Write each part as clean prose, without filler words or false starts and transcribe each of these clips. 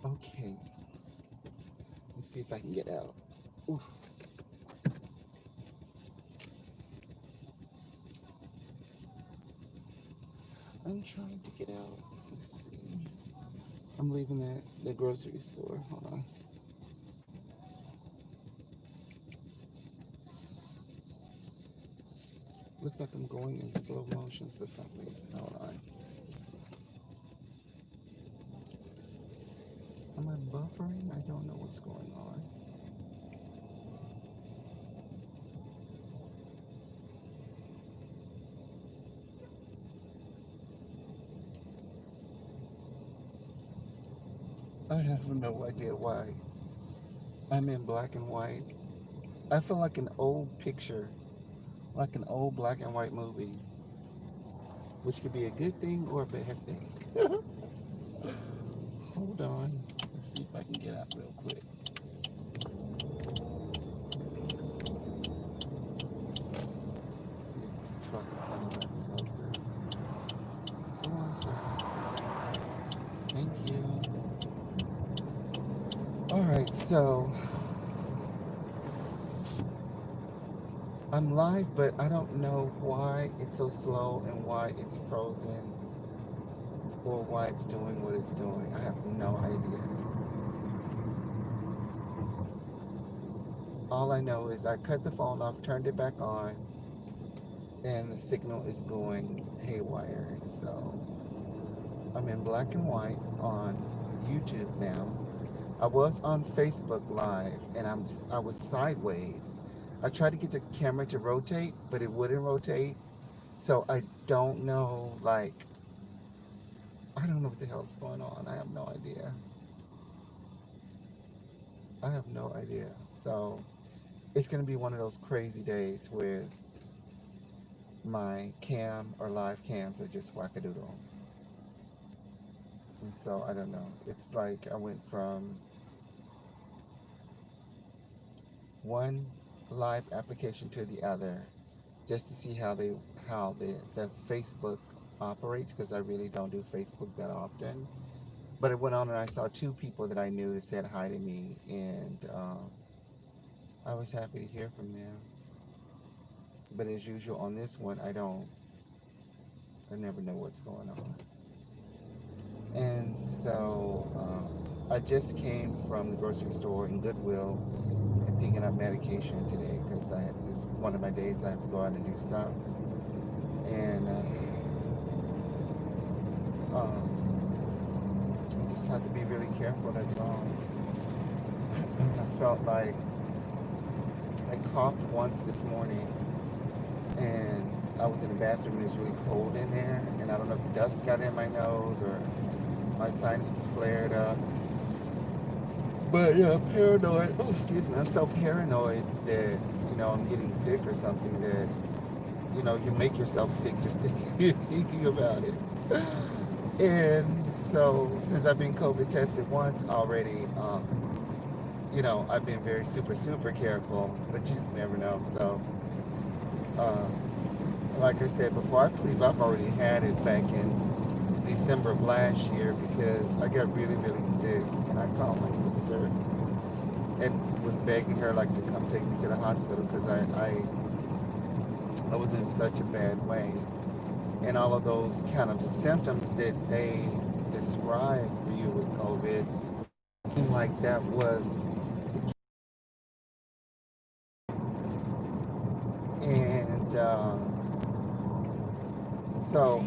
Okay, let's see if I can get out. Oof. I'm trying to get out. Let's see. I'm leaving the grocery store. Hold on. Looks like I'm going in slow motion for some reason. Hold on. Am I buffering? I don't know what's going on. I have no idea why. I'm in black and white. I feel like an old picture, like an old black and white movie, which could be a good thing or a bad thing. Hold on. Let's see if I can get out real quick. Let's see if this truck is going to let me go through. Go on, sir. Thank you. All right, so I'm live, but I don't know why it's so slow and why it's frozen or why it's doing what it's doing. I have no idea. All I know is I cut the phone off, turned it back on, and the signal is going haywire. So I'm in black and white on YouTube now. I was on Facebook Live, and I was sideways. I tried to get the camera to rotate, but it wouldn't rotate. So I don't know, like, I don't know what the hell's going on. I have no idea. I have no idea. So it's gonna be one of those crazy days where my cam or live cams are just wackadoodle. And so I don't know. It's like I went from one live application to the other just to see how the Facebook operates, because I really don't do Facebook that often. But I went on and I saw two people that I knew that said hi to me, and I was happy to hear from them. But as usual on this one, I never know what's going on. And so I just came from the grocery store in Goodwill and picking up medication today because I had this one of my days I have to go out and do stuff. And I just have to be really careful, that's all. I felt like I coughed once this morning, and I was in the bathroom and it's really cold in there, and I don't know if dust got in my nose or my sinuses flared up. But yeah, I'm paranoid. Oh, excuse me. I'm so paranoid that, I'm getting sick or something that, you make yourself sick just thinking about it. And so, since I've been COVID tested once already, I've been very super, super careful, but you just never know. So, uh, like I said before, I believe I've already had it back in December of last year because I got really, really sick, and I called my sister and was begging her like to come take me to the hospital because I was in such a bad way, and all of those kind of symptoms that they describe for you with COVID, seemed like that was, and so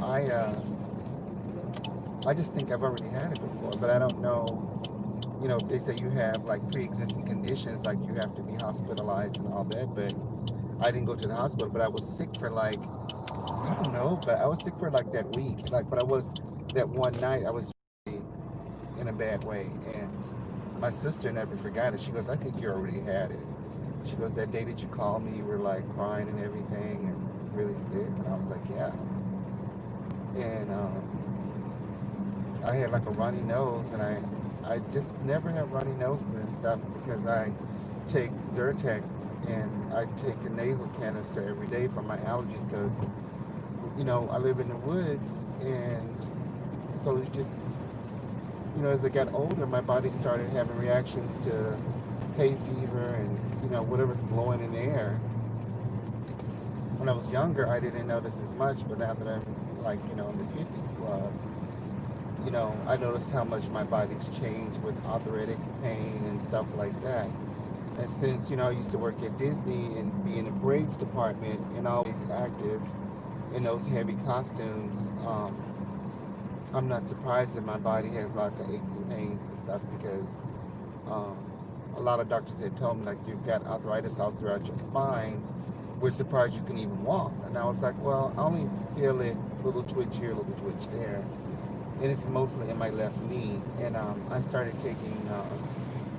I just think I've already had it before, but I don't know. If they say you have like pre-existing conditions, like you have to be hospitalized and all that, but I didn't go to the hospital, but I was sick for like, I don't know, but I was sick for like that week. Like, but I was, that one night, I was in a bad way. And my sister never forgot it. She goes, I think you already had it. She goes, that day that you called me, you were like crying and everything and really sick. And I was like, yeah. And I had like a runny nose, and I just never have runny noses and stuff because I take Zyrtec, and I take a nasal canister every day for my allergies because, I live in the woods, and so you just, as I got older, my body started having reactions to hay fever and, whatever's blowing in the air. When I was younger, I didn't notice as much, but now that I'm like, in the 50s club, I noticed how much my body's changed with arthritic pain and stuff like that. And since, I used to work at Disney and be in the parades department and always active in those heavy costumes, I'm not surprised that my body has lots of aches and pains and stuff because um, a lot of doctors had told me, like, you've got arthritis all throughout your spine. We're surprised you can even walk. And I was like, well, I only feel it, little twitch here, little twitch there. And it's mostly in my left knee. And I started taking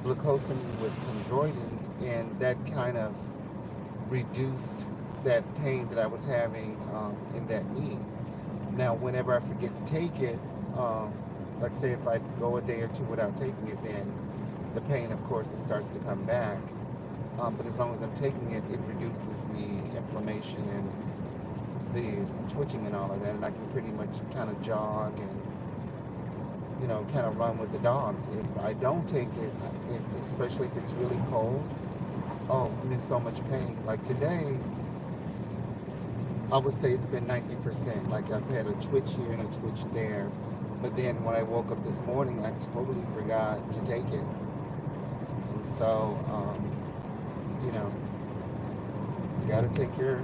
glucosamine with chondroitin, and that kind of reduced that pain that I was having in that knee. Now, whenever I forget to take it, like say if I go a day or two without taking it, then the pain, of course, it starts to come back. But as long as I'm taking it, it reduces the inflammation and the twitching and all of that, and I can pretty much kind of jog and kind of run with the dogs. If I don't take it, especially if it's really cold, oh, I'm in so much pain. Like today, I would say it's been 90%. Like I've had a twitch here and a twitch there. But then when I woke up this morning, I totally forgot to take it. And so, you gotta take your,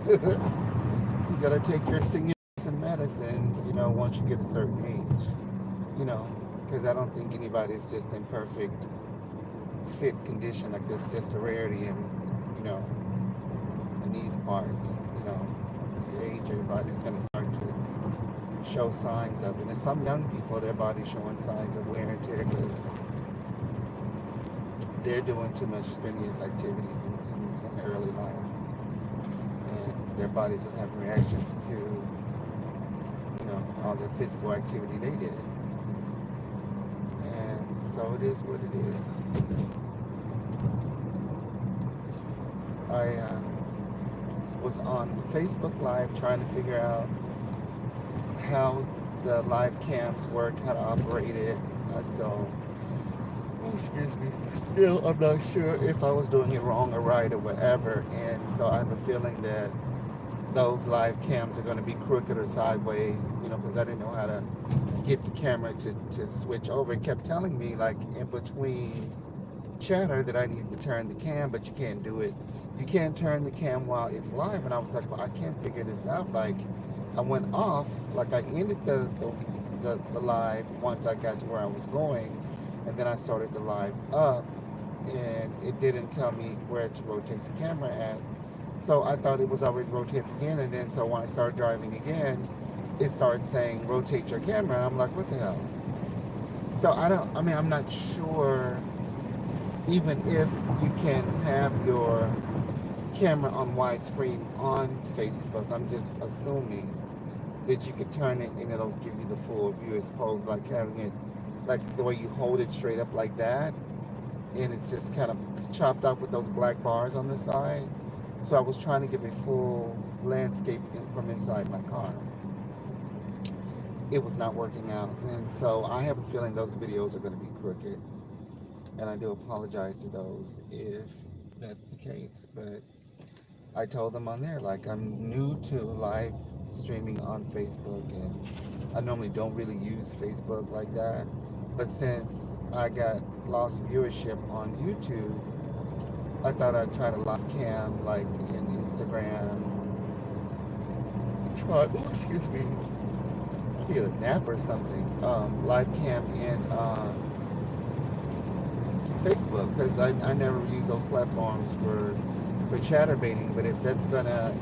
you gotta take your senior medicines, once you get a certain age. Because I don't think anybody's just in perfect fit condition. Like there's just a rarity in these parts. As you age, your body's gonna start to show signs of it. And some young people, their body's showing signs of wear and tear because they're doing too much strenuous activities in early life, and their bodies are having reactions to all the physical activity they did. And so it is what it is. I was on Facebook Live trying to figure out how the live cams work, how to operate it. I still, I'm not sure if I was doing it wrong or right or whatever. And so I have a feeling that those live cams are going to be crooked or sideways, because I didn't know how to get the camera to switch over. It kept telling me, like, in between chatter that I needed to turn the cam, but you can't do it. You can't turn the cam while it's live. And I was like, well, I can't figure this out. Like, I went off, like I ended the live once I got to where I was going, and then I started the live up, and it didn't tell me where to rotate the camera at. So I thought it was already rotated again, and then so when I started driving again, it started saying rotate your camera, and I'm like, what the hell? So I'm not sure even if you can have your camera on widescreen on Facebook. I'm just assuming that you could turn it and it'll give you the full view, as opposed to like having it like the way you hold it straight up like that, and it's just kind of chopped up with those black bars on the side. So I was trying to give a full landscape from inside my car. It was not working out, and so I have a feeling those videos are going to be crooked, and I do apologize to those if that's the case. But I told them on there, like, I'm new to live streaming on Facebook, and I normally don't really use Facebook like that. But since I got lost viewership on YouTube, I thought I'd try to live cam, like in Instagram. Excuse me. I need a nap or something. Live cam in Facebook, because I never use those platforms for chatterbaiting. But if that's gonna,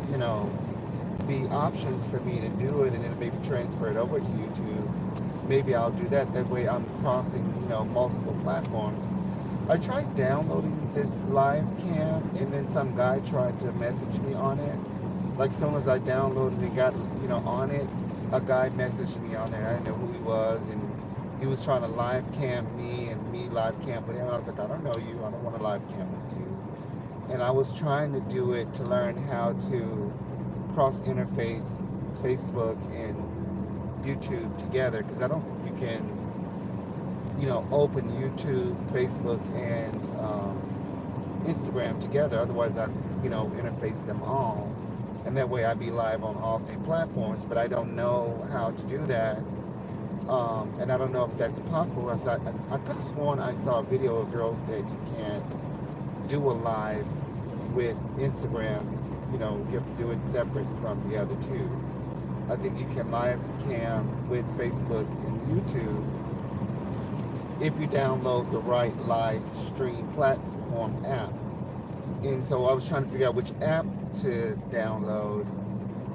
be options for me to do it and then maybe transfer it over to YouTube, maybe I'll do that. That way I'm crossing, multiple platforms. I tried downloading this live cam, and then some guy tried to message me on it. Like, as soon as I downloaded and got, on it, a guy messaged me on there. I didn't know who he was, and he was trying to live cam me and me live cam with him. And I was like, I don't know you. I don't want to live cam with you. And I was trying to do it to learn how to cross-interface Facebook and YouTube together, because I don't think you can open YouTube, Facebook, and Instagram together. Otherwise, I, interface them all. And that way I'd be live on all three platforms, but I don't know how to do that. And I don't know if that's possible. I could have sworn I saw a video of girls said you can't do a live with Instagram. You have to do it separate from the other two. I think you can live cam with Facebook and YouTube if you download the right live stream platform app. And so I was trying to figure out which app to download,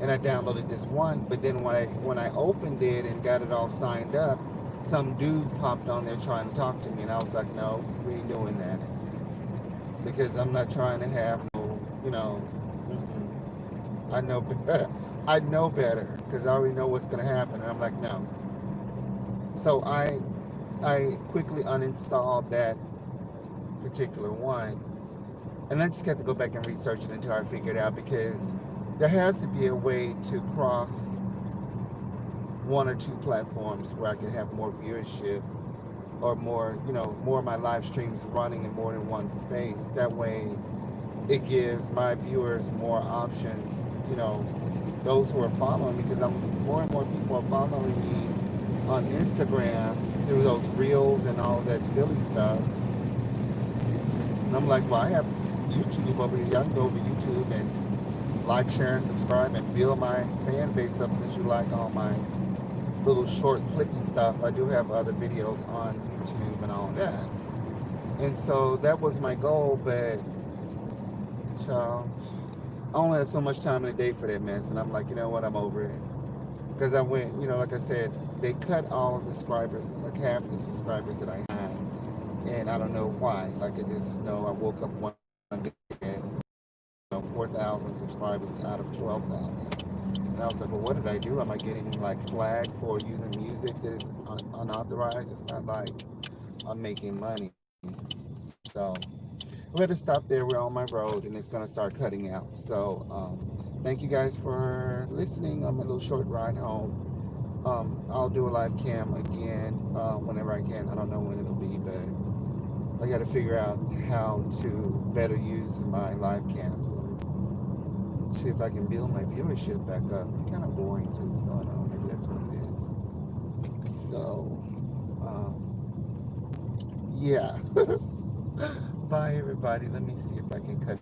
and I downloaded this one. But then when I opened it and got it all signed up, some dude popped on there trying to talk to me, and I was like, no, we ain't doing that, because I'm not trying to have no, I know I know better, because I already know what's going to happen, and I'm like, no. So I quickly uninstalled that particular one, and I just got to go back and research it until I figured it out, because there has to be a way to cross one or two platforms where I can have more viewership, or more, more of my live streams running in more than one space. That way it gives my viewers more options, those who are following me, because more and more people are following me on Instagram through those reels and all that silly stuff. And I'm like, well, I have YouTube over here. Y'all can go over to YouTube and like, share, and subscribe, and build my fan base up, since you like all my little short clippy stuff. I do have other videos on YouTube and all that. And so that was my goal, but child, I only had so much time in the day for that mess, and I'm like, you know what, I'm over it. Because I went, like I said, they cut all of the subscribers, like half the subscribers that I had, and I don't know why. Like, I just know I woke up one day and 4,000 subscribers out of 12,000. And I was like, well, what did I do? Am I getting like flagged for using music that is unauthorized? It's not like I'm making money. So we had to stop there. We're on my road, and it's going to start cutting out. So thank you guys for listening on my little short ride home. I'll do a live cam again whenever I can. I don't know when it'll be, but I got to figure out how to better use my live cams and see if I can build my viewership back up. It's kind of boring too, so I don't know. Maybe that's what it is. So, yeah. Bye, everybody. Let me see if I can cut